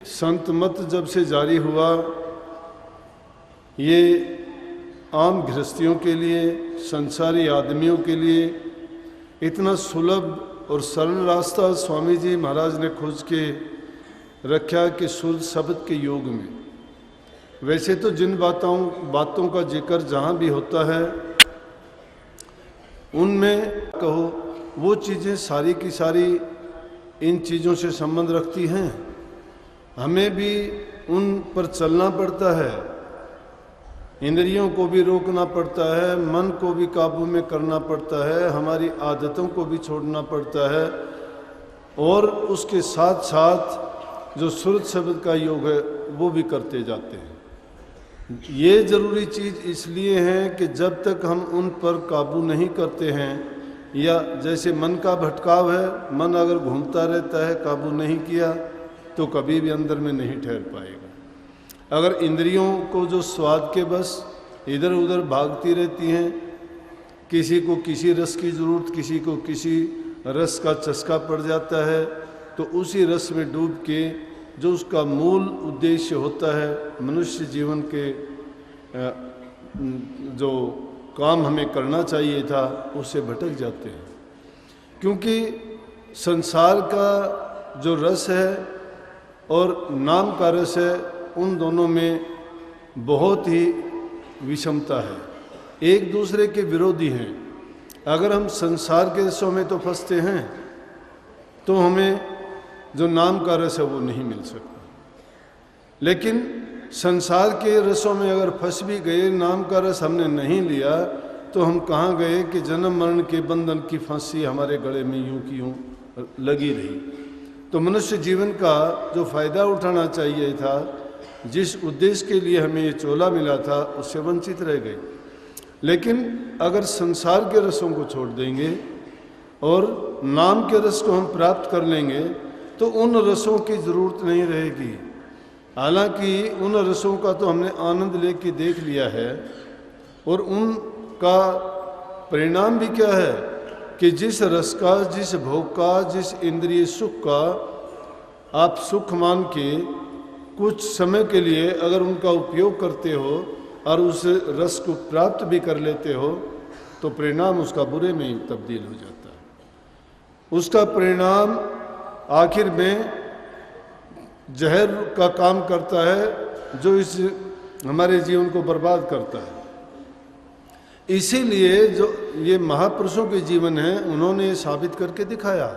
संत मत जब से जारी हुआ, ये आम गृहस्थियों के लिए, संसारी आदमियों के लिए इतना सुलभ और सरल रास्ता स्वामी जी महाराज ने खोज के रखा कि शुद्ध शब्द के योग में। वैसे तो जिन बातों का जिक्र जहाँ भी होता है उनमें कहो वो चीज़ें सारी की सारी इन चीज़ों से संबंध रखती हैं। हमें भी उन पर चलना पड़ता है, इंद्रियों को भी रोकना पड़ता है, मन को भी काबू में करना पड़ता है, हमारी आदतों को भी छोड़ना पड़ता है, और उसके साथ साथ जो शुद्ध शब्द का योग है वो भी करते जाते हैं। ये ज़रूरी चीज़ इसलिए है कि जब तक हम उन पर काबू नहीं करते हैं, या जैसे मन का भटकाव है, मन अगर घूमता रहता है, काबू नहीं किया तो कभी भी अंदर में नहीं ठहर पाएगा। अगर इंद्रियों को जो स्वाद के बस इधर उधर भागती रहती हैं, किसी को किसी रस की ज़रूरत, किसी को किसी रस का चस्का पड़ जाता है, तो उसी रस में डूब के जो उसका मूल उद्देश्य होता है मनुष्य जीवन के जो काम हमें करना चाहिए था उससे भटक जाते हैं। क्योंकि संसार का जो रस है और नाम का रस है, उन दोनों में बहुत ही विषमता है, एक दूसरे के विरोधी हैं। अगर हम संसार के रसों में तो फंसते हैं तो हमें जो नाम का रस है वो नहीं मिल सकता, लेकिन संसार के रसों में अगर फंस भी गए, नाम का रस हमने नहीं लिया, तो हम कहाँ गए कि जन्म मरण के बंधन की फांसी हमारे गले में यूं की यूं लगी रही। तो मनुष्य जीवन का जो फ़ायदा उठाना चाहिए था, जिस उद्देश्य के लिए हमें ये चोला मिला था, उससे वंचित रह गए। लेकिन अगर संसार के रसों को छोड़ देंगे और नाम के रस को हम प्राप्त कर लेंगे तो उन रसों की ज़रूरत नहीं रहेगी। हालांकि उन रसों का तो हमने आनंद लेके देख लिया है, और उनका परिणाम भी क्या है कि जिस रस का, जिस भोग का, जिस इंद्रिय सुख का आप सुख मान के कुछ समय के लिए अगर उनका उपयोग करते हो और उस रस को प्राप्त भी कर लेते हो, तो परिणाम उसका बुरे में ही तब्दील हो जाता है। उसका परिणाम आखिर में जहर का काम करता है, जो इस हमारे जीवन को बर्बाद करता है। इसीलिए जो ये महापुरुषों के जीवन है, उन्होंने साबित करके दिखाया।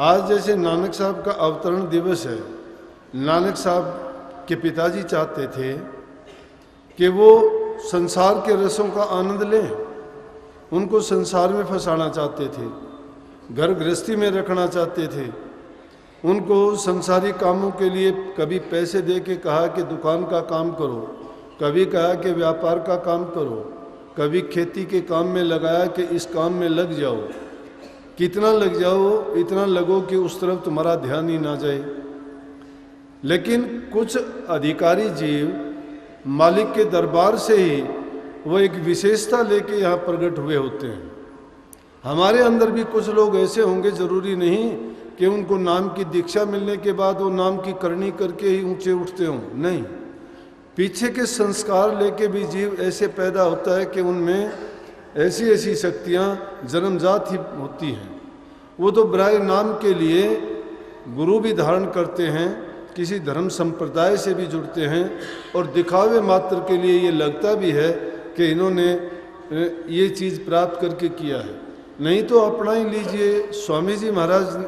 आज जैसे नानक साहब का अवतरण दिवस है, नानक साहब के पिताजी चाहते थे कि वो संसार के रसों का आनंद लें, उनको संसार में फंसाना चाहते थे, घर गृहस्थी में रखना चाहते थे, उनको संसारी कामों के लिए कभी पैसे दे के कहा कि दुकान का काम करो, कभी कहा कि व्यापार का काम करो, कभी खेती के काम में लगाया कि इस काम में लग जाओ। कितना लग जाओ, इतना लगो कि उस तरफ तुम्हारा ध्यान ही ना जाए। लेकिन कुछ अधिकारी जीव मालिक के दरबार से ही वो एक विशेषता लेके यहाँ प्रकट हुए होते हैं। हमारे अंदर भी कुछ लोग ऐसे होंगे, जरूरी नहीं कि उनको नाम की दीक्षा मिलने के बाद वो नाम की करनी करके ही ऊंचे उठते हों, नहीं। पीछे के संस्कार लेके भी जीव ऐसे पैदा होता है कि उनमें ऐसी ऐसी शक्तियाँ जन्मजात ही होती हैं। वो तो बराए नाम के लिए गुरु भी धारण करते हैं, किसी धर्म संप्रदाय से भी जुड़ते हैं, और दिखावे मात्र के लिए ये लगता भी है कि इन्होंने ये चीज़ प्राप्त करके किया है। नहीं तो अपना ही लीजिए, स्वामी जी महाराज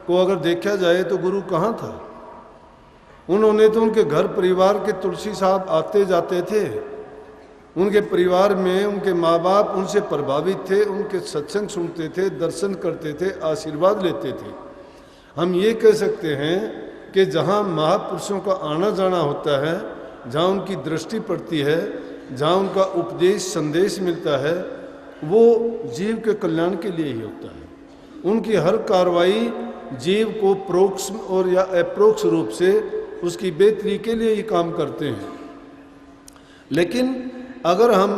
को अगर देखा जाए तो गुरु कहाँ था। उन्होंने तो उनके घर परिवार के तुलसी साहब आते जाते थे, उनके परिवार में उनके माँ बाप उनसे प्रभावित थे, उनके सत्संग सुनते थे, दर्शन करते थे, आशीर्वाद लेते थे। हम ये कह सकते हैं कि जहाँ महापुरुषों का आना जाना होता है, जहाँ उनकी दृष्टि पड़ती है, जहाँ उनका उपदेश संदेश मिलता है, वो जीव के कल्याण के लिए ही होता है। उनकी हर कार्रवाई जीव को प्रोक्ष और या अप्रोक्ष रूप से उसकी बेहतरी के लिए ही काम करते हैं। लेकिन अगर हम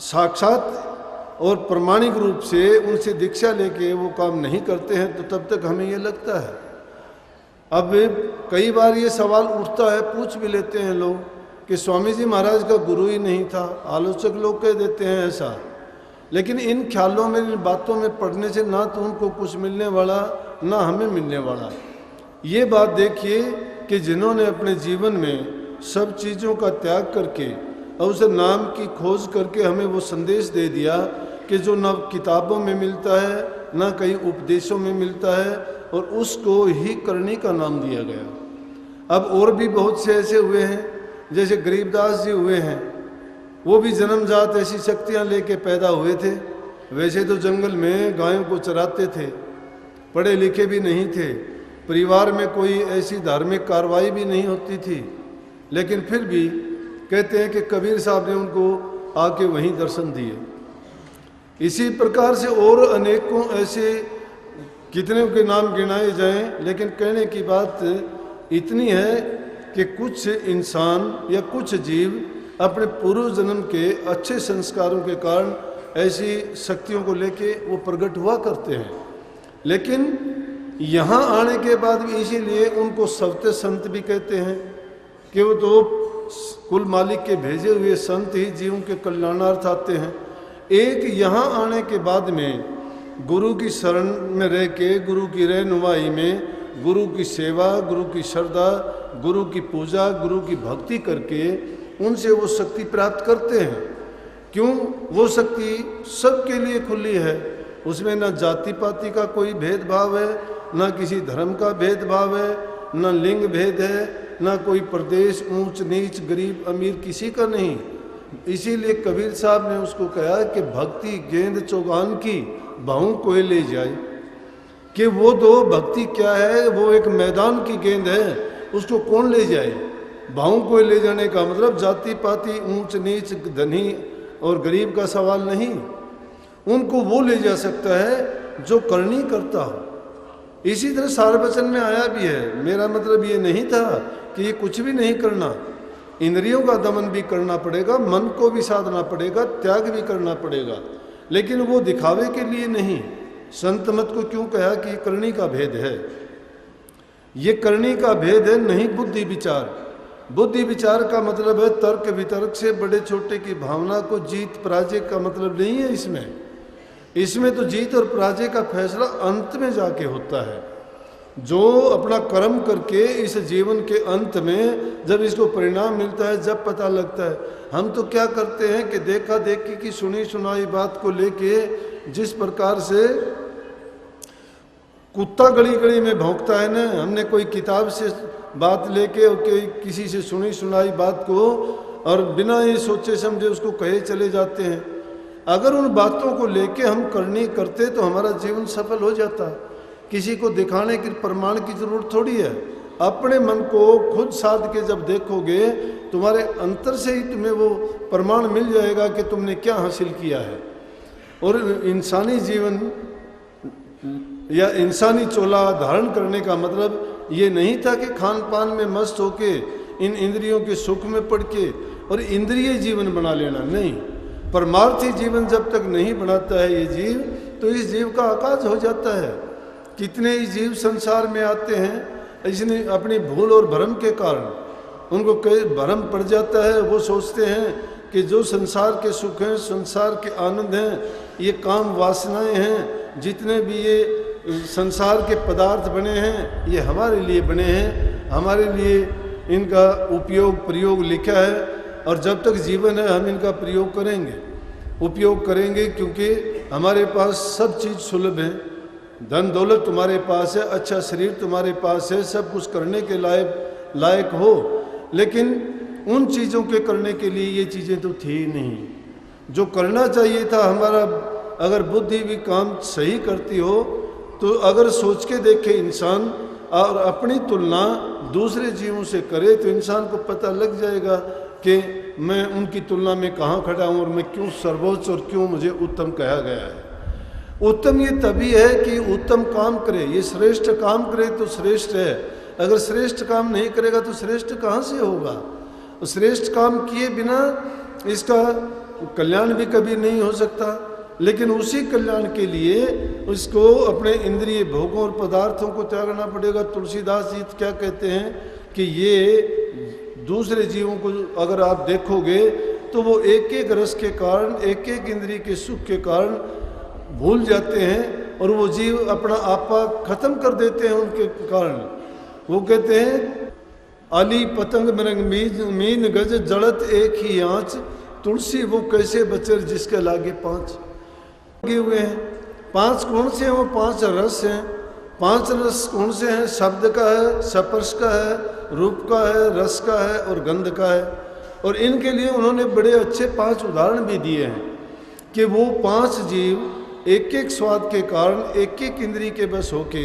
साक्षात और प्रमाणिक रूप से उनसे दीक्षा लेके वो काम नहीं करते हैं, तो तब तक हमें ये लगता है। अब कई बार ये सवाल उठता है, पूछ भी लेते हैं लोग कि स्वामी जी महाराज का गुरु ही नहीं था, आलोचक लोग कह देते हैं ऐसा। लेकिन इन ख्यालों में, इन बातों में पढ़ने से ना तो उनको कुछ मिलने वाला, ना हमें मिलने वाला। ये बात देखिए कि जिन्होंने अपने जीवन में सब चीज़ों का त्याग करके और उस नाम की खोज करके हमें वो संदेश दे दिया कि जो ना किताबों में मिलता है, ना कई उपदेशों में मिलता है, और उसको ही करनी का नाम दिया गया। अब और भी बहुत से ऐसे हुए हैं, जैसे गरीबदास जी हुए हैं, वो भी जन्मजात ऐसी शक्तियाँ लेके पैदा हुए थे। वैसे तो जंगल में गायों को चराते थे, पढ़े लिखे भी नहीं थे, परिवार में कोई ऐसी धार्मिक कार्रवाई भी नहीं होती थी, लेकिन फिर भी कहते हैं कि कबीर साहब ने उनको आके वहीं दर्शन दिए। इसी प्रकार से और अनेकों ऐसे कितने के नाम गिनाए जाएं, लेकिन कहने की बात इतनी है कि कुछ इंसान या कुछ जीव अपने पूर्व जन्म के अच्छे संस्कारों के कारण ऐसी शक्तियों को लेके वो प्रकट हुआ करते हैं। लेकिन यहाँ आने के बाद भी इसीलिए उनको सवते संत भी कहते हैं कि वो तो कुल मालिक के भेजे हुए संत ही जीवों के कल्याणार्थ आते हैं। एक यहाँ आने के बाद में गुरु की शरण में रह के, गुरु की रहनुमाई में, गुरु की सेवा, गुरु की श्रद्धा, गुरु की पूजा, गुरु की भक्ति करके उनसे वो शक्ति प्राप्त करते हैं। क्यों? वो शक्ति सबके लिए खुली है, उसमें ना जाति पाति का कोई भेदभाव है, ना किसी धर्म का भेदभाव है, ना लिंग भेद है, ना कोई प्रदेश ऊंच नीच गरीब अमीर किसी का नहीं। इसीलिए कबीर साहब ने उसको कहा कि भक्ति गेंद चौगान की भाऊ कोई ले जाए, कि वो दो भक्ति क्या है, वो एक मैदान की गेंद है, उसको कौन ले जाए। भाऊ कोई ले जाने का मतलब जाति पाति ऊंच नीच धनी और गरीब का सवाल नहीं, उनको वो ले जा सकता है जो करनी करता हो। इसी तरह सार वचन में आया भी है। मेरा मतलब ये नहीं था कि ये कुछ भी नहीं करना, इंद्रियों का दमन भी करना पड़ेगा, मन को भी साधना पड़ेगा, त्याग भी करना पड़ेगा, लेकिन वो दिखावे के लिए नहीं। संत मत को क्यों कहा कि करनी का भेद है? ये करनी का भेद है, नहीं बुद्धि विचार। बुद्धि विचार का मतलब है तर्क वितर्क से बड़े छोटे की भावना को जीत पराजय का मतलब नहीं है इसमें तो जीत और पराजय का फैसला अंत में जाके होता है। जो अपना कर्म करके इस जीवन के अंत में जब इसको परिणाम मिलता है, जब पता लगता है। हम तो क्या करते हैं कि देखा देखी की सुनी सुनाई बात को लेके जिस प्रकार से कुत्ता गली गली में भौंकता है ना, हमने कोई किताब से बात लेके और किसी से सुनी सुनाई बात को और बिना ये सोचे समझे उसको कहे चले जाते हैं। अगर उन बातों को लेके हम करनी करते तो हमारा जीवन सफल हो जाता। किसी को दिखाने की प्रमाण की जरूरत थोड़ी है। अपने मन को खुद साध के जब देखोगे, तुम्हारे अंतर से ही तुम्हें वो प्रमाण मिल जाएगा कि तुमने क्या हासिल किया है। और इंसानी जीवन या इंसानी चोला धारण करने का मतलब ये नहीं था कि खान पान में मस्त होके इन इंद्रियों के सुख में पड़ के और इंद्रिय जीवन बना लेना नहीं। परमार्थी जीवन जब तक नहीं बनाता है ये जीव, तो इस जीव का आकाश हो जाता है। कितने ही जीव संसार में आते हैं, इसने अपनी भूल और भ्रम के कारण उनको कई भ्रम पड़ जाता है। वो सोचते हैं कि जो संसार के सुख हैं, संसार के आनंद हैं, ये काम वासनाएं हैं, जितने भी ये संसार के पदार्थ बने हैं ये हमारे लिए बने हैं, हमारे लिए इनका उपयोग प्रयोग लिखा है। और जब तक जीवन है हम इनका प्रयोग करेंगे, उपयोग करेंगे, क्योंकि हमारे पास सब चीज़ सुलभ है। धन दौलत तुम्हारे पास है, अच्छा शरीर तुम्हारे पास है, सब कुछ करने के लायक हो, लेकिन उन चीज़ों के करने के लिए ये चीज़ें तो थी नहीं। जो करना चाहिए था हमारा, अगर बुद्धि भी काम सही करती हो तो अगर सोच के देखे इंसान और अपनी तुलना दूसरे जीवों से करे तो इंसान को पता लग जाएगा कि मैं उनकी तुलना में कहाँ खड़ा हूँ और मैं क्यों सर्वोच्च और क्यों मुझे उत्तम कहा गया है। उत्तम ये तभी है कि उत्तम काम करे, ये श्रेष्ठ काम करे तो श्रेष्ठ है। अगर श्रेष्ठ काम नहीं करेगा तो श्रेष्ठ कहाँ से होगा? श्रेष्ठ काम किए बिना इसका कल्याण भी कभी नहीं हो सकता। लेकिन उसी कल्याण के लिए उसको अपने इंद्रिय भोगों और पदार्थों को त्यागना पड़ेगा। तुलसीदास जी क्या कहते हैं कि ये दूसरे जीवों को अगर आप देखोगे तो वो एक एक रस के कारण, एक एक इंद्रिय के सुख के कारण भूल जाते हैं और वो जीव अपना आपा खत्म कर देते हैं उनके कारण। वो कहते हैं आली पतंग मृंग मीन गज जड़त एक ही आंच, तुलसी वो कैसे बचर जिसके लागे पांच। लगे हुए हैं पांच कौन से हैं? वो पांच रस हैं। पांच रस कौन से हैं? शब्द का है, स्पर्श का है, रूप का है, रस का है और गंध का है। और इनके लिए उन्होंने बड़े अच्छे पांच उदाहरण भी दिए हैं कि वो पांच जीव एक एक स्वाद के कारण एक एक इंद्रिय के बस होके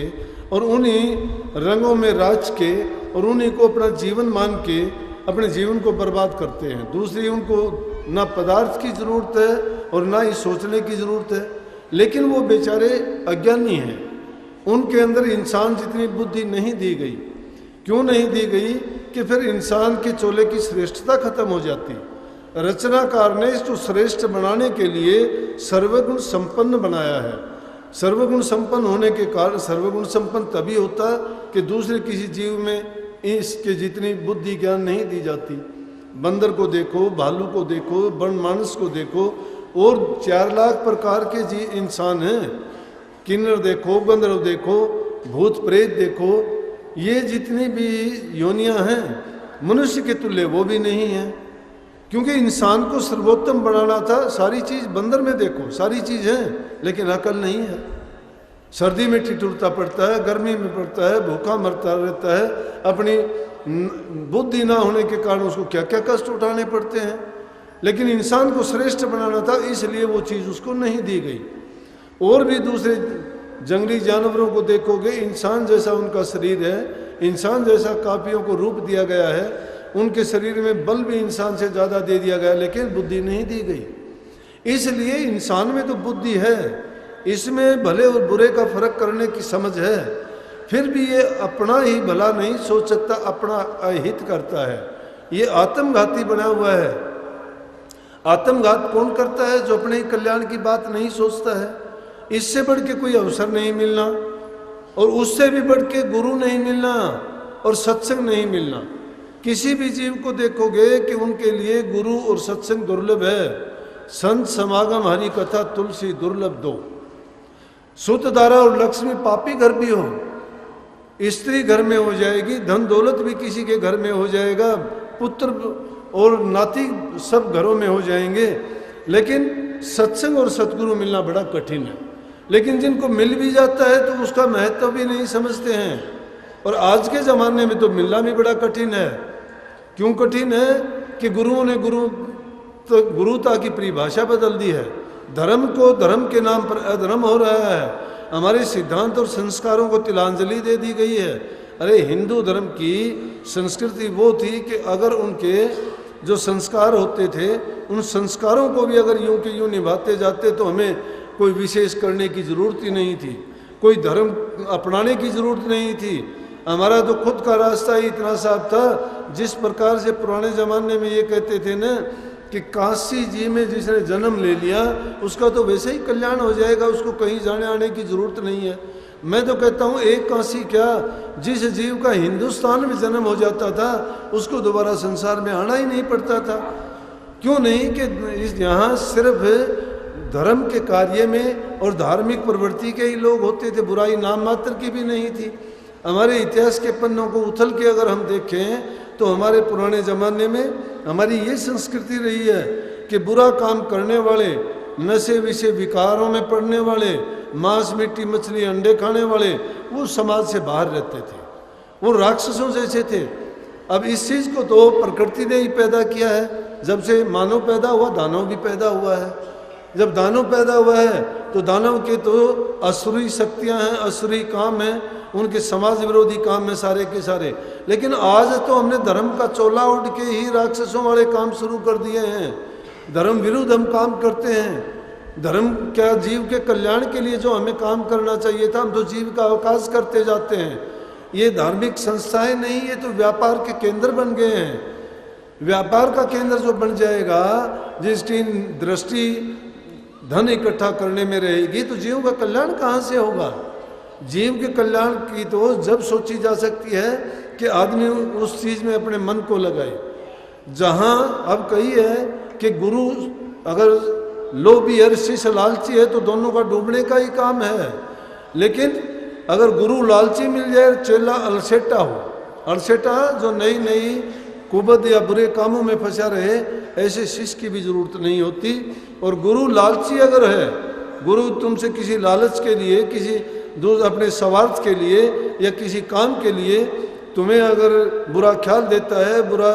और उन्हीं रंगों में राज के और उन्हीं को अपना जीवन मान के अपने जीवन को बर्बाद करते हैं। दूसरी, उनको ना पदार्थ की ज़रूरत है और ना ही सोचने की ज़रूरत है, लेकिन वो बेचारे अज्ञानी हैं। उनके अंदर इंसान जितनी बुद्धि नहीं दी गई। क्यों नहीं दी गई? कि फिर इंसान के चोले की श्रेष्ठता खत्म हो जाती। रचनाकार ने इसको श्रेष्ठ बनाने के लिए सर्वगुण संपन्न बनाया है। सर्वगुण संपन्न होने के कारण, सर्वगुण संपन्न तभी होता कि दूसरे किसी जीव में इसके जितनी बुद्धि ज्ञान नहीं दी जाती। बंदर को देखो, भालू को देखो, वन मानस को देखो, और 4 लाख प्रकार के जी इंसान हैं। किन्नर देखो, गंधर्व देखो, भूत प्रेत देखो, ये जितनी भी योनियां हैं मनुष्य के तुल्य वो भी नहीं है। क्योंकि इंसान को सर्वोत्तम बनाना था। सारी चीज़ बंदर में देखो, सारी चीज़ है लेकिन अकल नहीं है। सर्दी में ठिठुरता पड़ता है, गर्मी में पड़ता है, भूखा मरता रहता है। अपनी बुद्धि ना होने के कारण उसको क्या क्या कष्ट उठाने पड़ते हैं। लेकिन इंसान को श्रेष्ठ बनाना था, इसलिए वो चीज़ उसको नहीं दी गई। और भी दूसरे जंगली जानवरों को देखोगे, इंसान जैसा उनका शरीर है, इंसान जैसा कापियों को रूप दिया गया है, उनके शरीर में बल भी इंसान से ज़्यादा दे दिया गया, लेकिन बुद्धि नहीं दी गई। इसलिए इंसान में तो बुद्धि है, इसमें भले और बुरे का फर्क करने की समझ है, फिर भी ये अपना ही भला नहीं सोच सकता, अपना अहित करता है। ये आत्मघाती बना हुआ है। आत्मघात कौन करता है? जो अपने ही कल्याण की बात नहीं सोचता है। इससे बढ़ के कोई अवसर नहीं मिलना, और उससे भी बढ़ के गुरु नहीं मिलना और सत्संग नहीं मिलना। किसी भी जीव को देखोगे कि उनके लिए गुरु और सत्संग दुर्लभ है। संत समागम, हरि कथा, तुलसी दुर्लभ दो। सुतधारा और लक्ष्मी पापी घर भी हो, स्त्री घर में हो जाएगी, धन दौलत भी किसी के घर में हो जाएगा, पुत्र और नाती सब घरों में हो जाएंगे, लेकिन सत्संग और सतगुरु मिलना बड़ा कठिन है। लेकिन जिनको मिल भी जाता है तो उसका महत्व भी नहीं समझते हैं। और आज के ज़माने में तो मिलना भी बड़ा कठिन है। क्यों कठिन है? कि गुरुओं ने गुरुता की परिभाषा बदल दी है। धर्म को धर्म के नाम पर अधर्म हो रहा है। हमारे सिद्धांत और संस्कारों को तिलांजलि दे दी गई है। अरे हिंदू धर्म की संस्कृति वो थी कि अगर उनके जो संस्कार होते थे, उन संस्कारों को भी अगर यूं के यूं निभाते जाते तो हमें कोई विशेष करने की ज़रूरत ही नहीं थी, कोई धर्म अपनाने की ज़रूरत नहीं थी। हमारा तो खुद का रास्ता ही इतना साफ था। जिस प्रकार से पुराने ज़माने में ये कहते थे ना कि काशी जी में जिसने जन्म ले लिया उसका तो वैसे ही कल्याण हो जाएगा, उसको कहीं जाने आने की ज़रूरत नहीं है। मैं तो कहता हूँ एक काशी क्या, जिस जीव का हिंदुस्तान में जन्म हो जाता था उसको दोबारा संसार में आना ही नहीं पड़ता था। क्यों नहीं? कि यहाँ सिर्फ धर्म के कार्य में और धार्मिक प्रवृत्ति के ही लोग होते थे, बुराई नाम मात्र की भी नहीं थी। हमारे इतिहास के पन्नों को उथल के अगर हम देखें तो हमारे पुराने ज़माने में हमारी ये संस्कृति रही है कि बुरा काम करने वाले, नशे विषय विकारों में पड़ने वाले, मांस मिट्टी मछली अंडे खाने वाले, वो समाज से बाहर रहते थे, वो राक्षसों जैसे थे। अब इस चीज़ को तो प्रकृति ने ही पैदा किया है। जब से मानव पैदा हुआ दानव भी पैदा हुआ है। जब दानव पैदा हुआ है तो दानव के तो असुरी शक्तियां हैं, असुरी काम हैं, उनके समाज विरोधी काम में सारे के सारे। लेकिन आज तो हमने धर्म का चोला उड़ के ही राक्षसों वाले काम शुरू कर दिए हैं। धर्म विरुद्ध हम काम करते हैं। धर्म क्या, जीव के कल्याण के लिए जो हमें काम करना चाहिए था हम तो जीव का अवकाश करते जाते हैं। ये धार्मिक संस्थाएं नहीं, ये तो व्यापार के केंद्र बन गए हैं। व्यापार का केंद्र जो बन जाएगा, जिसकी दृष्टि धन इकट्ठा करने में रहेगी तो जीव का कल्याण कहाँ से होगा? जीव के कल्याण की तो जब सोची जा सकती है कि आदमी उस चीज में अपने मन को लगाए। जहां अब कही है कि गुरु अगर लोभी है, शिष्य लालची है, तो दोनों का डूबने का ही काम है। लेकिन अगर गुरु लालची मिल जाए, चेला अलसेटा हो, अलसेटा जो नई नई कुबद या बुरे कामों में फंसा रहे, ऐसे शिष्य की भी जरूरत नहीं होती। और गुरु लालची अगर है, गुरु तुमसे किसी लालच के लिए, किसी अपने स्वार्थ के लिए या किसी काम के लिए तुम्हें अगर बुरा ख्याल देता है, बुरा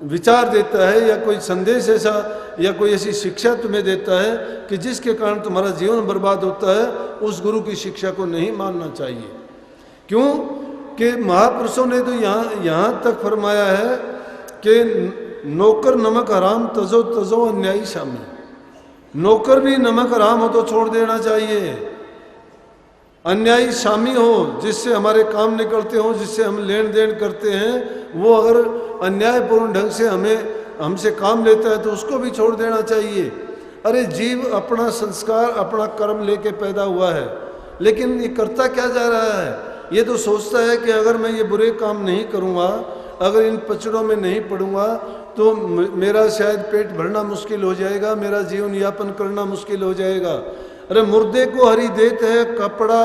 विचार देता है, या कोई संदेश ऐसा या कोई ऐसी शिक्षा तुम्हें देता है कि जिसके कारण तुम्हारा जीवन बर्बाद होता है, उस गुरु की शिक्षा को नहीं मानना चाहिए। क्यों कि महापुरुषों ने तो यहाँ तक फरमाया है कि नौकर नमक हराम तजो तजो अन्यायी शामी। नौकर भी नमक हराम हो तो छोड़ देना चाहिए। अन्यायी शामी हो, जिससे हमारे काम निकलते हो, जिससे हम लेन देन करते हैं, वो अगर अन्यायपूर्ण ढंग से हमसे काम लेता है तो उसको भी छोड़ देना चाहिए। अरे जीव अपना संस्कार, अपना कर्म लेके पैदा हुआ है, लेकिन ये करता क्या जा रहा है? ये तो सोचता है कि अगर मैं ये बुरे काम नहीं करूँगा, अगर इन पचड़ों में नहीं पड़ूंगा तो मेरा शायद पेट भरना मुश्किल हो जाएगा, मेरा जीवन यापन करना मुश्किल हो जाएगा। अरे मुर्दे को हरि देत है कपड़ा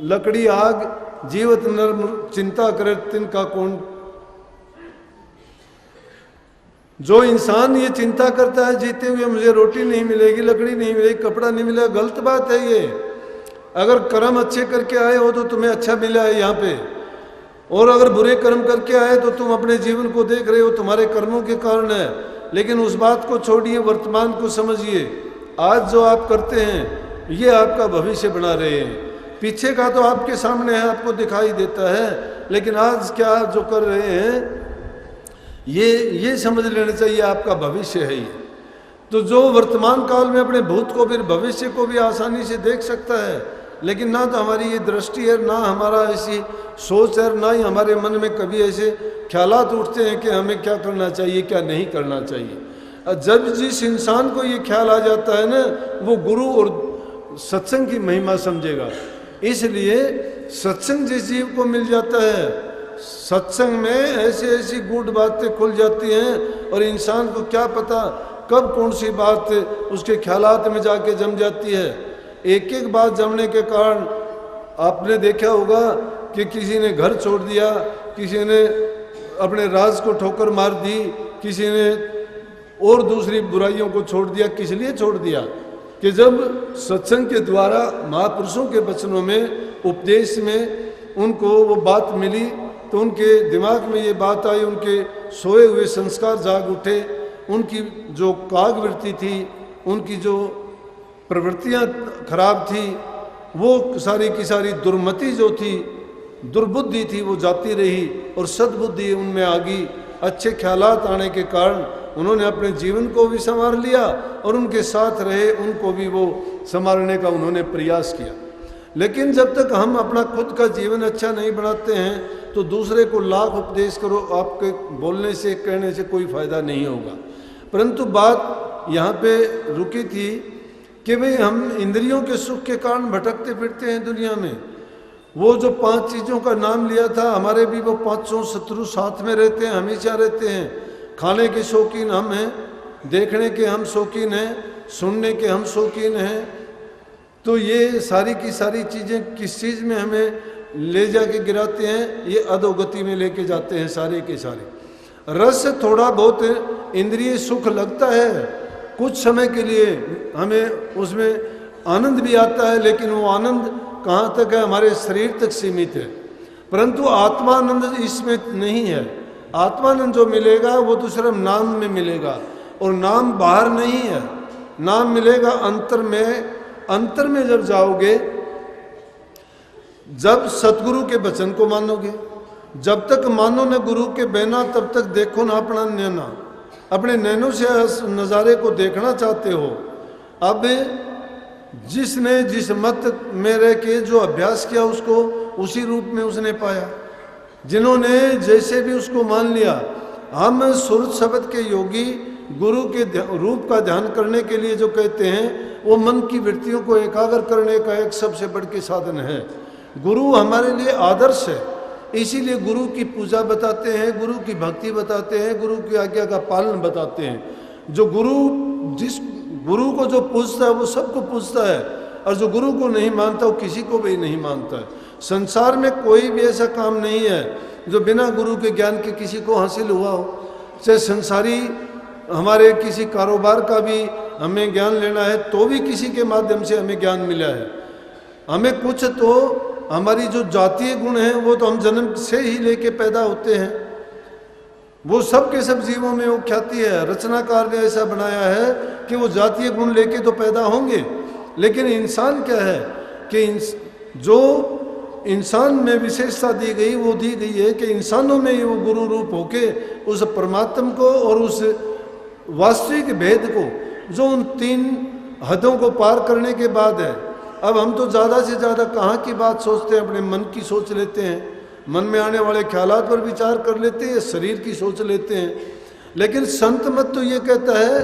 लकड़ी आग, जीवत नर चिंता करे तिनका कौन। जो इंसान ये चिंता करता है जीते हुए मुझे रोटी नहीं मिलेगी, लकड़ी नहीं मिलेगी, कपड़ा नहीं मिलेगा, गलत बात है ये। अगर कर्म अच्छे करके आए हो तो तुम्हें अच्छा मिला है यहाँ पे, और अगर बुरे कर्म करके आए तो तुम अपने जीवन को देख रहे हो तुम्हारे कर्मों के कारण है। लेकिन उस बात को छोड़िए, वर्तमान को समझिए। आज जो आप करते हैं ये आपका भविष्य बना रहे हैं। पीछे का तो आपके सामने है, आपको दिखाई देता है, लेकिन आज क्या जो कर रहे हैं ये समझ लेना चाहिए आपका भविष्य है ये। तो जो वर्तमान काल में अपने भूत को भी भविष्य को भी आसानी से देख सकता है, लेकिन ना तो हमारी ये दृष्टि है, ना हमारा ऐसी सोच है, ना ही हमारे मन में कभी ऐसे ख्यालात उठते हैं कि हमें क्या करना चाहिए क्या नहीं करना चाहिए। जब जिस इंसान को ये ख्याल आ जाता है ना, वो गुरु और सत्संग की महिमा समझेगा। इसलिए सत्संग जिस जीव को मिल जाता है, सत्संग में ऐसी ऐसी गूढ़ बातें खुल जाती हैं, और इंसान को क्या पता कब कौन सी बात उसके ख्यालात में जाके जम जाती है। एक एक बात जमने के कारण आपने देखा होगा कि किसी ने घर छोड़ दिया, किसी ने अपने राज को ठोकर मार दी, किसी ने और दूसरी बुराइयों को छोड़ दिया। किस लिए छोड़ दिया? कि जब सत्संग के द्वारा महापुरुषों के वचनों में, उपदेश में उनको वो बात मिली, तो उनके दिमाग में ये बात आई, उनके सोए हुए संस्कार जाग उठे, उनकी जो कागवृत्ति थी, उनकी जो प्रवृत्तियाँ खराब थी, वो सारी की सारी दुर्मति जो थी, दुर्बुद्धि थी, वो जाती रही और सद्बुद्धि उनमें आ गई। अच्छे ख्यालात आने के कारण उन्होंने अपने जीवन को भी संवार लिया और उनके साथ रहे उनको भी वो संवारने का उन्होंने प्रयास किया। लेकिन जब तक हम अपना खुद का जीवन अच्छा नहीं बनाते हैं तो दूसरे को लाख उपदेश करो, आपके बोलने से कहने से कोई फायदा नहीं होगा। परंतु बात यहाँ पे रुकी थी कि भाई हम इंद्रियों के सुख के कारण भटकते फिरते हैं दुनिया में। वो जो 5 चीज़ों का नाम लिया था, हमारे भी वो 500 शत्रु साथ में रहते हैं, हमेशा रहते हैं। खाने के शौकीन हम हैं, देखने के हम शौकीन हैं, सुनने के हम शौकीन हैं। तो ये सारी की सारी चीज़ें किस चीज़ में हमें ले जाके गिराते हैं? ये अधोगति में लेके जाते हैं सारे के सारे। रस थोड़ा बहुत इंद्रिय सुख लगता है, कुछ समय के लिए हमें उसमें आनंद भी आता है, लेकिन वो आनंद कहाँ तक है? हमारे शरीर तक सीमित है। परंतु आत्मानंद इसमें नहीं है। आत्मानंद जो मिलेगा वो तो सिर्फ नाम में मिलेगा, और नाम बाहर नहीं है, नाम मिलेगा अंतर में। अंतर में जब जाओगे, जब सतगुरु के वचन को मानोगे, जब तक मानो न गुरु के बिना तब तक देखो ना अपना नैना। अपने नैनों से नज़ारे को देखना चाहते हो। अब जिसने जिस मत में रह के जो अभ्यास किया उसको उसी रूप में उसने पाया। जिन्होंने जैसे भी उसको मान लिया, हम सुरत शब्द के योगी गुरु के रूप का ध्यान करने के लिए जो कहते हैं वो मन की वृत्तियों को एकाग्र करने का एक सबसे बड़ के साधन है। गुरु हमारे लिए आदर्श है, इसीलिए गुरु की पूजा बताते हैं, गुरु की भक्ति बताते हैं, गुरु की आज्ञा का पालन बताते हैं। जो जिस गुरु को जो पूजता है वो सबको पूजता है, और जो गुरु को नहीं मानता वो किसी को भी नहीं मानता है। संसार में कोई भी ऐसा काम नहीं है जो बिना गुरु के ज्ञान के किसी को हासिल हुआ हो। चाहे संसारी हमारे किसी कारोबार का भी हमें ज्ञान लेना है तो भी किसी के माध्यम से हमें ज्ञान मिला है। हमें कुछ तो हमारी जो जातीय गुण हैं वो तो हम जन्म से ही लेके पैदा होते हैं, वो सब के सब जीवों में वो ख्याति है। रचनाकार ने ऐसा बनाया है कि वो जातीय गुण लेके तो पैदा होंगे, लेकिन इंसान क्या है कि जो इंसान में विशेषता दी गई वो दी गई है कि इंसानों में ही वो गुरु रूप होके उस परमात्मा को और उस वास्तविक भेद को जो उन 3 हदों को पार करने के बाद है। अब हम तो ज़्यादा से ज़्यादा कहाँ की बात सोचते हैं, अपने मन की सोच लेते हैं, मन में आने वाले ख्यालात पर विचार कर लेते हैं, शरीर की सोच लेते हैं। लेकिन संत मत तो ये कहता है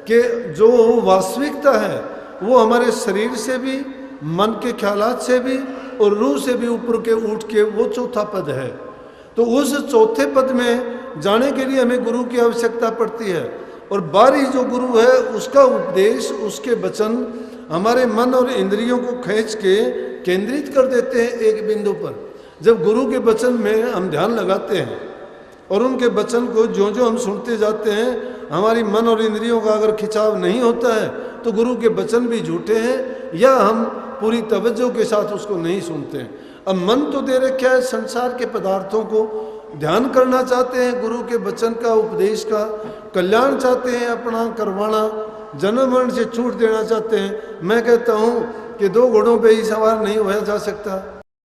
कि जो वास्तविकता है वो हमारे शरीर से भी, मन के ख्यालात से भी और रूह से भी ऊपर के उठ के वो चौथा पद है। तो उस चौथे पद में जाने के लिए हमें गुरु की आवश्यकता पड़ती है, और बाहरी जो गुरु है उसका उपदेश, उसके वचन हमारे मन और इंद्रियों को खींच के केंद्रित कर देते हैं एक बिंदु पर। जब गुरु के वचन में हम ध्यान लगाते हैं और उनके वचन को जो जो हम सुनते जाते हैं, हमारी मन और इंद्रियों का अगर खिंचाव नहीं होता है तो गुरु के वचन भी झूठे हैं या हम पूरी तवज्जो के साथ उसको नहीं सुनते हैं। अब मन तो दे रखा है संसार के पदार्थों को, ध्यान करना चाहते हैं गुरु के वचन का, उपदेश का, कल्याण चाहते हैं अपना करवाना, जन्म मरण से छूट देना चाहते हैं। मैं कहता हूँ कि 2 घोड़ों पे ही सवार नहीं होया जा सकता।